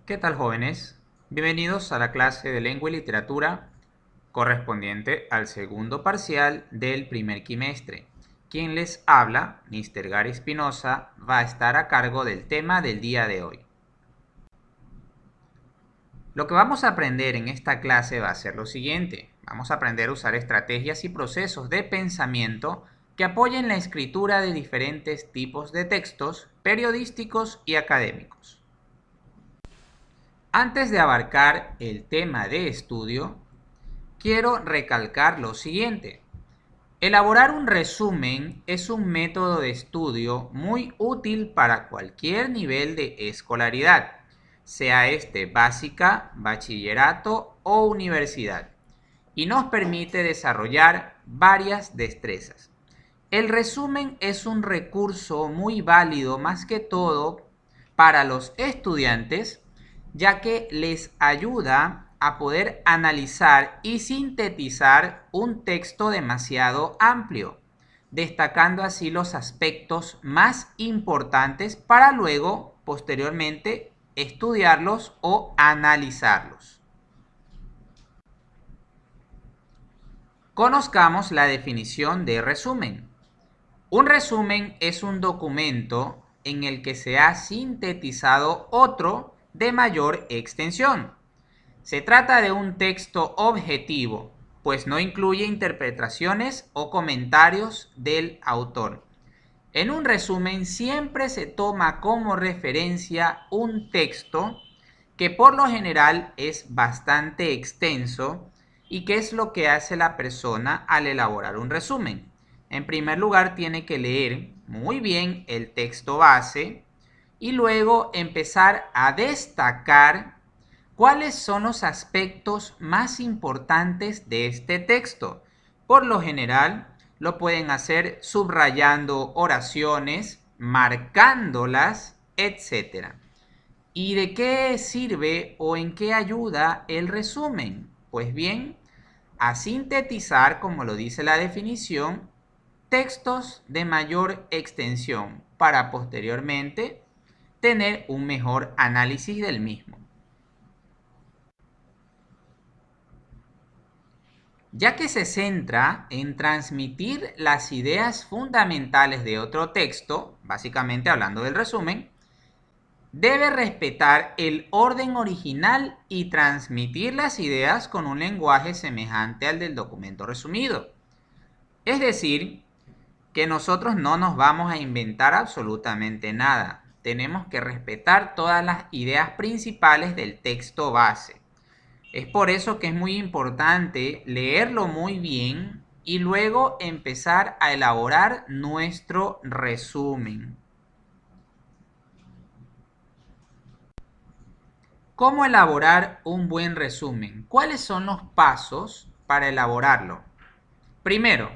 ¿Qué tal, jóvenes? Bienvenidos a la clase de Lengua y Literatura correspondiente al segundo parcial del primer quimestre. Quien les habla, Mr. Gary Espinosa, va a estar a cargo del tema del día de hoy. Lo que vamos a aprender en esta clase va a ser lo siguiente. Vamos a aprender a usar estrategias y procesos de pensamiento que apoyen la escritura de diferentes tipos de textos periodísticos y académicos. Antes de abarcar el tema de estudio, quiero recalcar lo siguiente. Elaborar un resumen es un método de estudio muy útil para cualquier nivel de escolaridad, sea este básica, bachillerato o universidad, y nos permite desarrollar varias destrezas. El resumen es un recurso muy válido más que todo para los estudiantes, ya que les ayuda a poder analizar y sintetizar un texto demasiado amplio, destacando así los aspectos más importantes para luego, posteriormente, estudiarlos o analizarlos. Conozcamos la definición de resumen. Un resumen es un documento en el que se ha sintetizado otro de mayor extensión. Se trata de un texto objetivo, pues no incluye interpretaciones o comentarios del autor. En un resumen siempre se toma como referencia un texto que por lo general es bastante extenso. ¿Y qué es lo que hace la persona al elaborar un resumen? En primer lugar, tiene que leer muy bien el texto base y luego empezar a destacar cuáles son los aspectos más importantes de este texto. Por lo general, lo pueden hacer subrayando oraciones, marcándolas, etc. ¿Y de qué sirve o en qué ayuda el resumen? Pues bien, a sintetizar, como lo dice la definición, textos de mayor extensión para posteriormente tener un mejor análisis del mismo. Ya que se centra en transmitir las ideas fundamentales de otro texto, básicamente hablando del resumen, debe respetar el orden original y transmitir las ideas con un lenguaje semejante al del documento resumido. Es decir, que nosotros no nos vamos a inventar absolutamente nada. Tenemos que respetar todas las ideas principales del texto base. Es por eso que es muy importante leerlo muy bien y luego empezar a elaborar nuestro resumen. ¿Cómo elaborar un buen resumen? ¿Cuáles son los pasos para elaborarlo? Primero,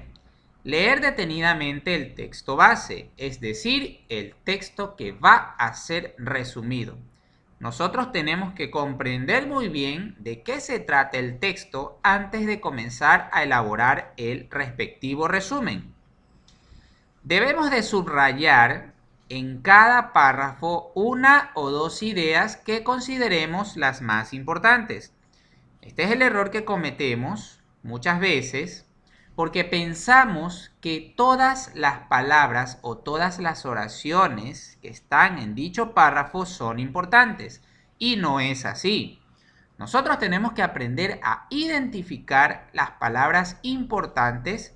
leer detenidamente el texto base, es decir, el texto que va a ser resumido. Nosotros tenemos que comprender muy bien de qué se trata el texto antes de comenzar a elaborar el respectivo resumen. Debemos de subrayar en cada párrafo una o dos ideas que consideremos las más importantes. Este es el error que cometemos muchas veces porque pensamos que todas las palabras o todas las oraciones que están en dicho párrafo son importantes y no es así. Nosotros tenemos que aprender a identificar las palabras importantes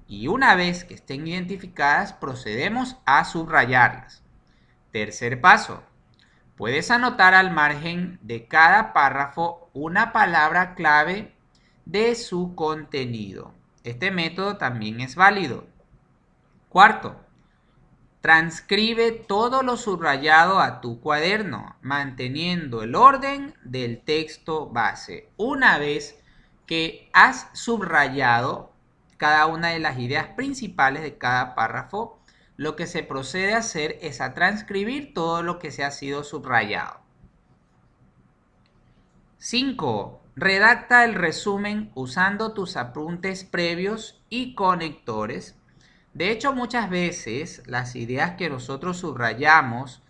y una vez que estén identificadas procedemos a subrayarlas. Tercer paso. Puedes anotar al margen de cada párrafo una palabra clave de su contenido. Este método también es válido. Cuarto, transcribe todo lo subrayado a tu cuaderno, manteniendo el orden del texto base. Una vez que has subrayado cada una de las ideas principales de cada párrafo, lo que se procede a hacer es a transcribir todo lo que se ha sido subrayado. 5. Redacta el resumen usando tus apuntes previos y conectores. De hecho, muchas veces las ideas que nosotros subrayamos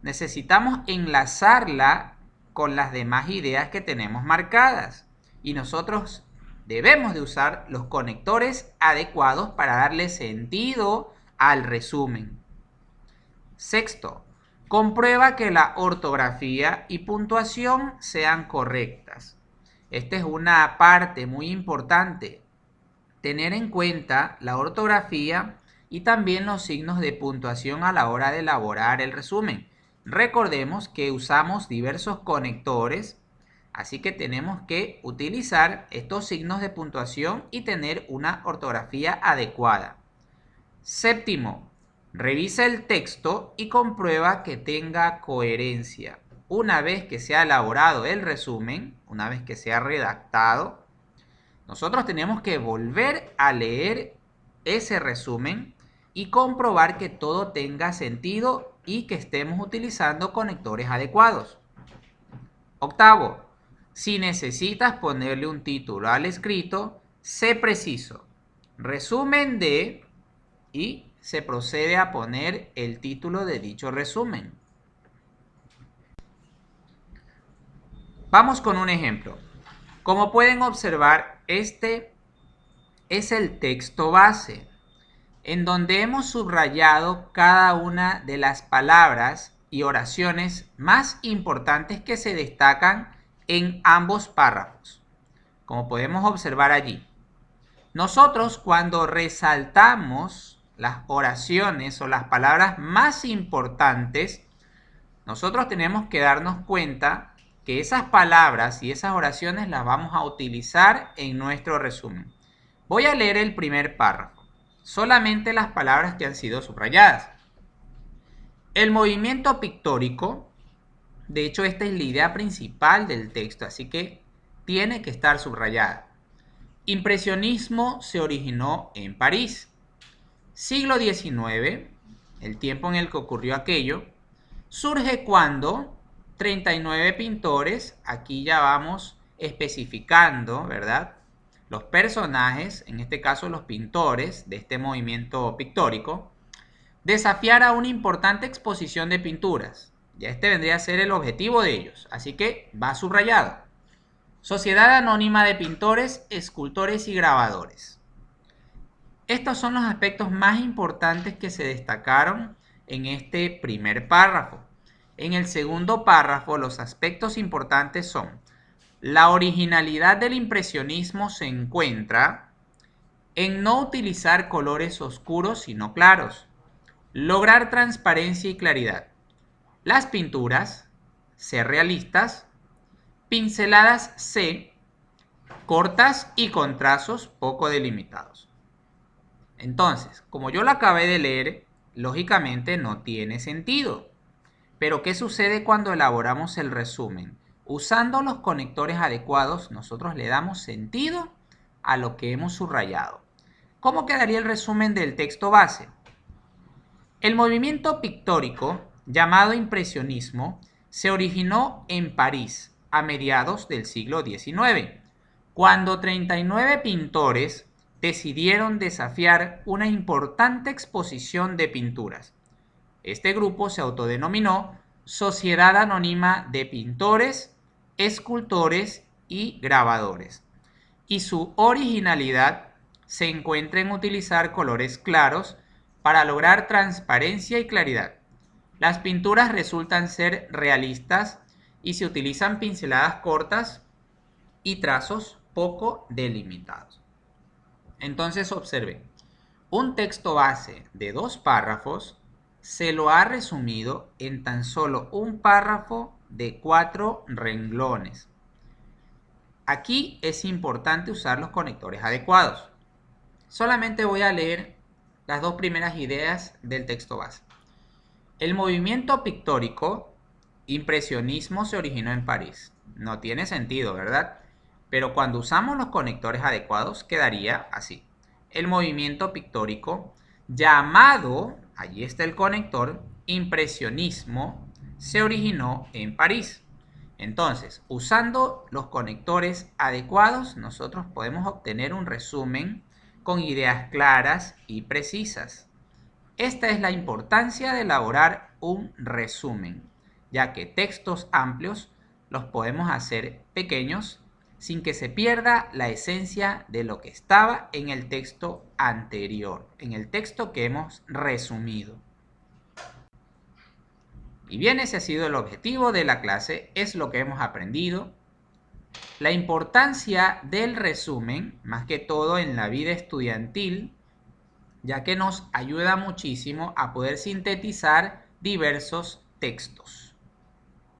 necesitamos enlazarla con las demás ideas que tenemos marcadas. Y nosotros debemos de usar los conectores adecuados para darle sentido al resumen. Sexto, comprueba que la ortografía y puntuación sean correctas. Esta es una parte muy importante. Tener en cuenta la ortografía y también los signos de puntuación a la hora de elaborar el resumen. Recordemos que usamos diversos conectores, así que tenemos que utilizar estos signos de puntuación y tener una ortografía adecuada. Séptimo, revisa el texto y comprueba que tenga coherencia. Una vez que se ha elaborado el resumen, una vez que se ha redactado, nosotros tenemos que volver a leer ese resumen y comprobar que todo tenga sentido y que estemos utilizando conectores adecuados. Octavo, si necesitas ponerle un título al escrito, sé preciso. Resumen de y se procede a poner el título de dicho resumen. Vamos con un ejemplo. Como pueden observar, este es el texto base, en donde hemos subrayado cada una de las palabras y oraciones más importantes que se destacan en ambos párrafos. Como podemos observar allí, nosotros cuando resaltamos las oraciones o las palabras más importantes, nosotros tenemos que darnos cuenta que esas palabras y esas oraciones las vamos a utilizar en nuestro resumen. Voy a leer el primer párrafo, solamente las palabras que han sido subrayadas. El movimiento pictórico, de hecho esta es la idea principal del texto, así que tiene que estar subrayada. Impresionismo se originó en París. Siglo XIX, el tiempo en el que ocurrió aquello, surge cuando 39 pintores, aquí ya vamos especificando, ¿verdad?, los personajes, en este caso los pintores de este movimiento pictórico, desafiara una importante exposición de pinturas. Ya este vendría a ser el objetivo de ellos, así que va subrayado. Sociedad Anónima de Pintores, Escultores y Grabadores. Estos son los aspectos más importantes que se destacaron en este primer párrafo. En el segundo párrafo, los aspectos importantes son: la originalidad del impresionismo se encuentra en no utilizar colores oscuros sino claros, lograr transparencia y claridad, las pinturas, ser realistas, pinceladas C, cortas y con trazos poco delimitados. Entonces, como yo lo acabé de leer, lógicamente no tiene sentido. Pero ¿qué sucede cuando elaboramos el resumen? Usando los conectores adecuados, nosotros le damos sentido a lo que hemos subrayado. ¿Cómo quedaría el resumen del texto base? El movimiento pictórico, llamado impresionismo, se originó en París a mediados del siglo XIX, cuando 39 pintores decidieron desafiar una importante exposición de pinturas. Este grupo se autodenominó Sociedad Anónima de Pintores, Escultores y Grabadores, y su originalidad se encuentra en utilizar colores claros para lograr transparencia y claridad. Las pinturas resultan ser realistas y se utilizan pinceladas cortas y trazos poco delimitados. Entonces observen, un texto base de 2 párrafos se lo ha resumido en tan solo un párrafo de 4 renglones. Aquí es importante usar los conectores adecuados. Solamente voy a leer las 2 primeras ideas del texto base. El movimiento pictórico, impresionismo, se originó en París. No tiene sentido, ¿verdad? Pero cuando usamos los conectores adecuados quedaría así. El movimiento pictórico, llamado, allí está el conector, impresionismo, se originó en París. Entonces, usando los conectores adecuados, nosotros podemos obtener un resumen con ideas claras y precisas. Esta es la importancia de elaborar un resumen, ya que textos amplios los podemos hacer pequeños sin que se pierda la esencia de lo que estaba en el texto anterior, en el texto que hemos resumido. Y bien, ese ha sido el objetivo de la clase, es lo que hemos aprendido. La importancia del resumen, más que todo en la vida estudiantil, ya que nos ayuda muchísimo a poder sintetizar diversos textos.